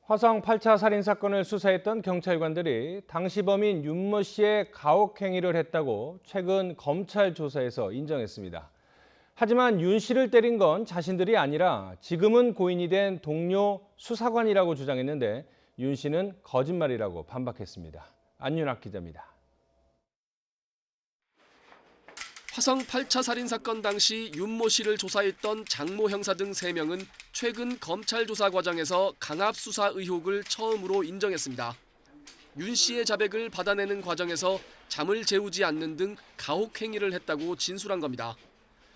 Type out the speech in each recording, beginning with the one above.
화성 8차 살인 사건을 수사했던 경찰관들이 당시 범인 윤모 씨의 가혹 행위를 했다고 최근 검찰 조사에서 인정했습니다. 하지만 윤 씨를 때린 건 자신들이 아니라 지금은 고인이 된 동료 수사관이라고 주장했는데 윤 씨는 거짓말이라고 반박했습니다. 안윤학 기자입니다. 화성 8차 살인 사건 당시 윤모 씨를 조사했던 장모 형사 등 3명은 최근 검찰 조사 과정에서 강압 수사 의혹을 처음으로 인정했습니다. 윤 씨의 자백을 받아내는 과정에서 잠을 재우지 않는 등 가혹 행위를 했다고 진술한 겁니다.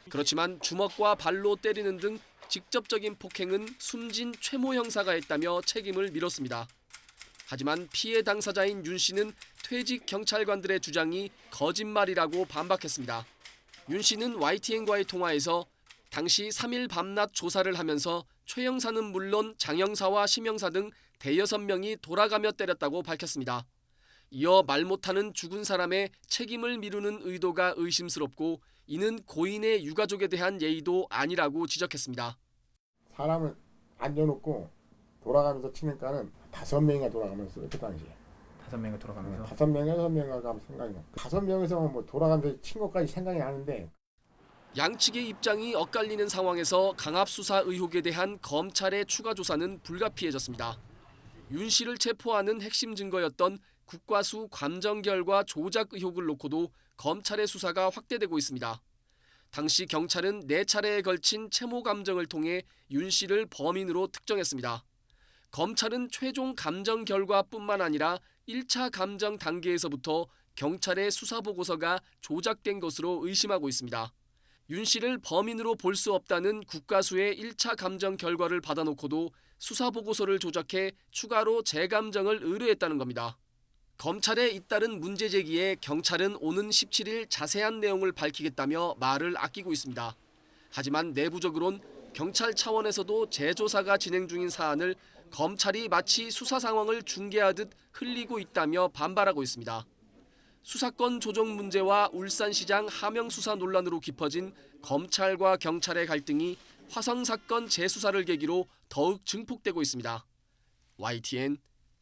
그렇지만 주먹과 발로 때리는 등 직접적인 폭행은 숨진 최모 형사가 했다며 책임을 밀었습니다. 하지만 피해 당사자인 윤 씨는 퇴직 경찰관들의 주장이 거짓말이라고 반박했습니다. 윤 씨는 YTN과의 통화에서 당시 3일 밤낮 조사를 하면서 최 형사는 물론 장 형사와 심 형사 등 대여섯 명이 돌아가며 때렸다고 밝혔습니다. 이어 말 못하는 죽은 사람의 책임을 미루는 의도가 의심스럽고 이는 고인의 유가족에 대한 예의도 아니라고 지적했습니다. 사람을 앉혀놓고 돌아가면서 치니까는 5명이나 돌아가면서 그때 당시에. 5명이 돌아가면서? 5명이나 6명이나 가면 생각이 나. 5명에서 뭐 돌아가면서 친 것까지 생각이 나는데. 양측의 입장이 엇갈리는 상황에서 강압 수사 의혹에 대한 검찰의 추가 조사는 불가피해졌습니다. 윤 씨를 체포하는 핵심 증거였던 국과수 감정 결과 조작 의혹을 놓고도 검찰의 수사가 확대되고 있습니다. 당시 경찰은 4차례에 걸친 채모 감정을 통해 윤 씨를 범인으로 특정했습니다. 검찰은 최종 감정 결과뿐만 아니라 1차 감정 단계에서부터 경찰의 수사 보고서가 조작된 것으로 의심하고 있습니다. 윤 씨를 범인으로 볼 수 없다는 국가수의 1차 감정 결과를 받아놓고도 수사 보고서를 조작해 추가로 재감정을 의뢰했다는 겁니다. 검찰의 잇따른 문제 제기에 경찰은 오는 17일 자세한 내용을 밝히겠다며 말을 아끼고 있습니다. 하지만 내부적으론 경찰 차원에서도 재조사가 진행 중인 사안을 검찰이 마치 수사 상황을 중계하듯 흘리고 있다며 반발하고 있습니다. 수사권 조정 문제와 울산시장 하명 수사 논란으로 깊어진 검찰과 경찰의 갈등이 화성 사건 재수사를 계기로 더욱 증폭되고 있습니다. YTN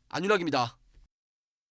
안윤학입니다.